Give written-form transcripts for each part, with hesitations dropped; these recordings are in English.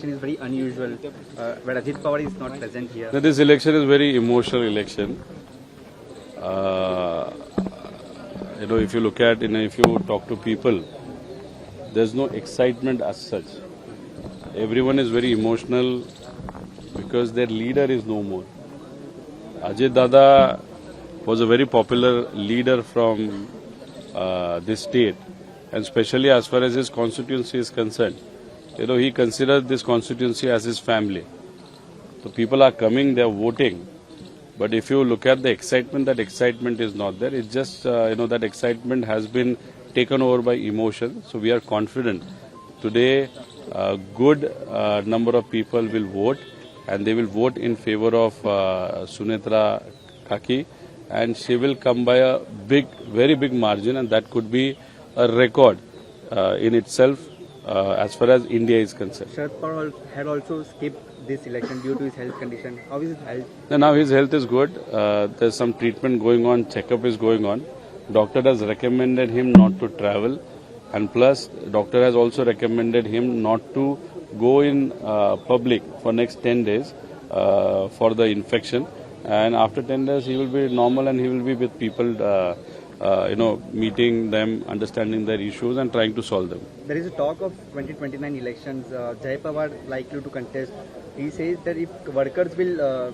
election is very unusual, but Ajit Pawar is not present here. This election is very emotional election. If you look at, if you talk to people, there's no excitement as such. Everyone is very emotional because their leader is no more. Ajit Dada was a very popular leader from this state, and especially as far as his constituency is concerned. He considered this constituency as his family. So people are coming, they are voting. But if you look at the excitement, that excitement is not there. It's just, that excitement has been taken over by emotion. So we are confident. Today, a good number of people will vote, and they will vote in favor of Sunetra Kaki, and she will come by a very big margin, and that could be a record in itself as far as India is concerned. Sharad Pawar had also skipped this election due to his health condition. How is his health? Now his health is good. There's some treatment going on, checkup is going on. Doctor has recommended him not to travel, and plus doctor has also recommended him not to go in public for next 10 days for the infection. And after 10 days he will be normal and he will be with people, meeting them, understanding their issues and trying to solve them. There is a talk of 2029 elections. Jai Pawar likely to contest. He says that if workers will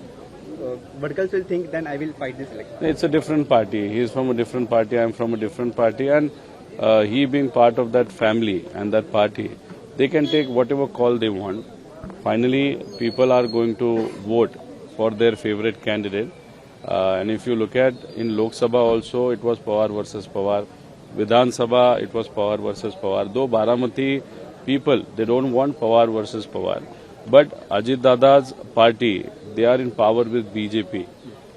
think, then I will fight this election. It's a different party. He is from a different party. I am from a different party, and he being part of that family and that party, they can take whatever call they want. Finally, people are going to vote for their favorite candidate. And if you look at in Lok Sabha also, it was Pawar versus Pawar. Vidhan Sabha, it was Pawar versus Pawar. Though Baramati people, they don't want Pawar versus Pawar. But Ajit Dada's party, they are in power with BJP.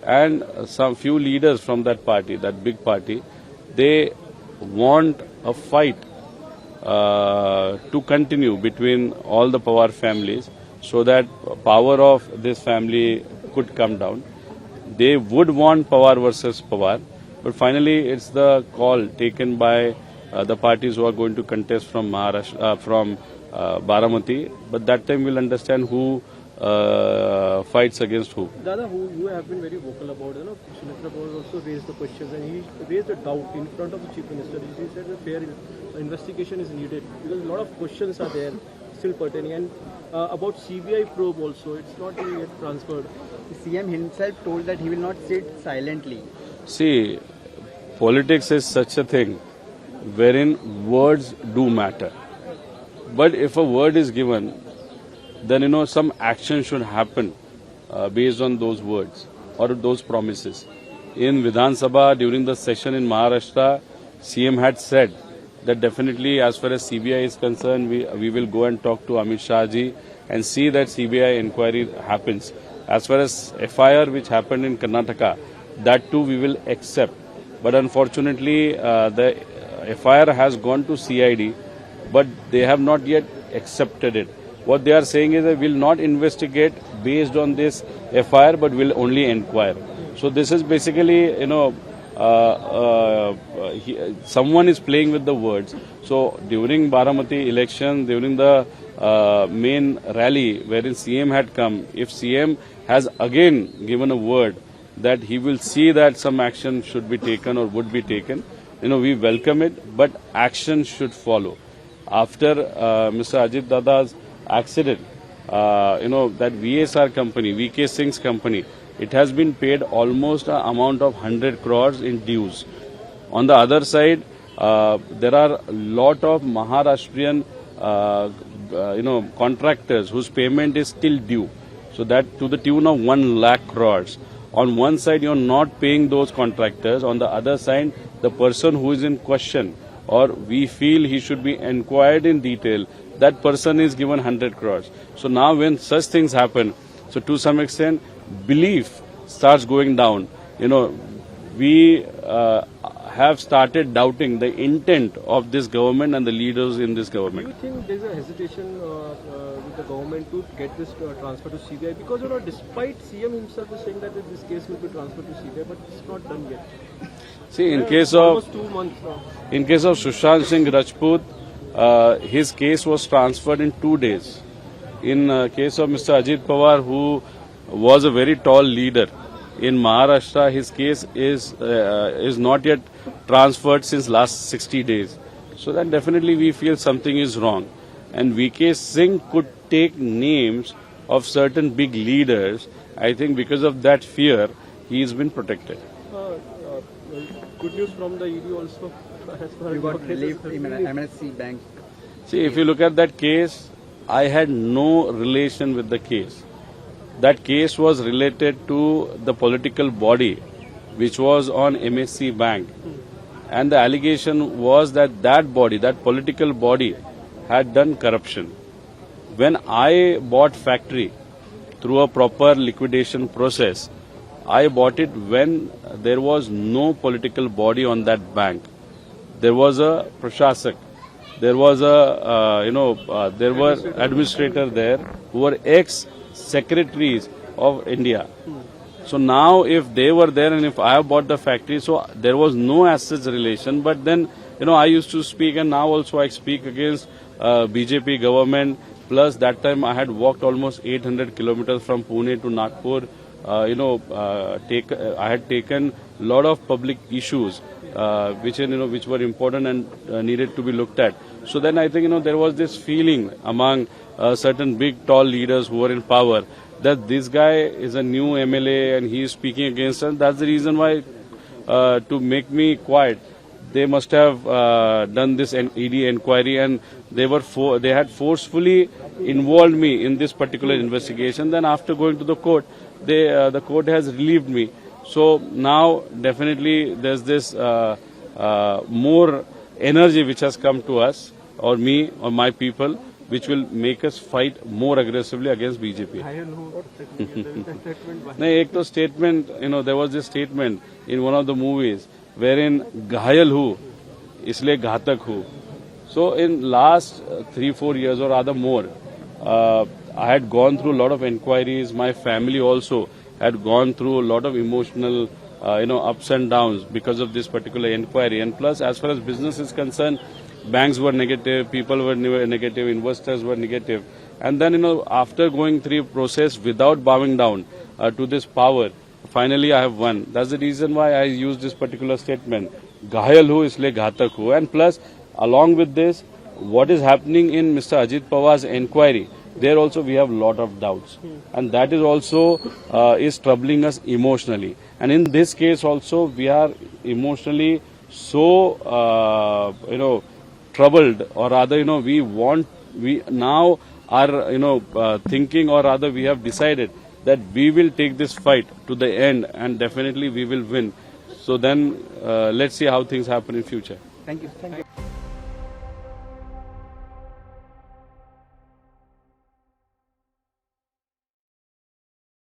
And some few leaders from that party, that big party, they want a fight to continue between all the Pawar families so that power of this family could come down. They would want Pawar versus Pawar, but finally it's the call taken by the parties who are going to contest from Maharashtra, from Baramati. But that time we'll understand who fights against who. Dada, who you have been very vocal about, Sunetra Pawar also raised the questions and he raised a doubt in front of the Chief Minister. He said a fair investigation is needed because a lot of questions are there still pertaining. And about CBI probe also, it's not yet transferred. The CM himself told that he will not sit silently. See, politics is such a thing wherein words do matter. But if a word is given, then some action should happen based on those words or those promises. In Vidhan Sabha, during the session in Maharashtra, CM had said that definitely as far as CBI is concerned, we will go and talk to Amit Shah ji and see that CBI inquiry happens. As far as FIR which happened in Karnataka, that too we will accept. But unfortunately, the FIR has gone to CID, but they have not yet accepted it. What they are saying is that we will not investigate based on this FIR, but will only inquire. So this is basically, someone is playing with the words. So during Baramati election, during the main rally wherein CM had come, if CM has again given a word that he will see that some action should be taken or would be taken, we welcome it, but action should follow. After Mr. Ajit Dada's accident, that VSR company, VK Singh's company, it has been paid almost an amount of 100 crores in dues. On the other side, there are a lot of Maharashtrian, contractors whose payment is still due. So that to the tune of 1 lakh crores. On one side, you're not paying those contractors. On the other side, the person who is in question, or we feel he should be inquired in detail, that person is given 100 crores. So now when such things happen, so to some extent, belief starts going down. We have started doubting the intent of this government and the leaders in this government. Do you think there's a hesitation with the government to get this transfer to CBI? Because, despite CM himself is saying that this case will be transferred to CBI, but it's not done yet. See, in case of almost 2 months now. In case of Sushant Singh Rajput, his case was transferred in 2 days. in case of Mr. Ajit Pawar, who was a very tall leader in Maharashtra, his case is not yet transferred since last 60 days. So then definitely we feel something is wrong. And VK Singh could take names of certain big leaders. I think because of that fear, he's been protected. Good news from the ED also. As far You as got your case relief is in concerned. MNC Bank. See, if you look at that case, I had no relation with the case. That case was related to the political body, which was on MSC Bank. And the allegation was that that body, that political body, had done corruption. When I bought factory through a proper liquidation process, I bought it when there was no political body on that bank. There was a prashasak. There was there were administrator there who were ex-secretaries of India. So now if they were there and if I have bought the factory, so there was no as such relation. But then, I used to speak and now also I speak against BJP government. Plus that time I had walked almost 800 kilometers from Pune to Nagpur. I had taken a lot of public issues which were important and needed to be looked at. So then I think there was this feeling among certain big tall leaders who were in power that this guy is a new MLA and he is speaking against us. That's the reason why to make me quiet, they must have done this ED inquiry and they had forcefully involved me in this particular investigation. Then after going to the court, the court has relieved me. So now definitely there's this more energy which has come to us or me or my people, which will make us fight more aggressively against BJP. No, एक तो statement, there was this statement in one of the movies wherein घायल हूँ, इसलिए घातक हूँ. So in last 3-4 years or rather more, I had gone through a lot of inquiries. My family also had gone through a lot of emotional, ups and downs because of this particular inquiry. And plus, as far as business is concerned, banks were negative, people were negative, investors were negative. And then, after going through a process without bowing down to this power, finally I have won. That's the reason why I use this particular statement. Ghayal hu, isliye ghatak hu. And plus, along with this, what is happening in Mr. Ajit Pawar's inquiry, there also we have a lot of doubts. And that is also is troubling us emotionally. And in this case also, we are emotionally so, troubled, or rather, we now are, thinking, or rather we have decided that we will take this fight to the end and definitely we will win. So then, let's see how things happen in future. Thank you.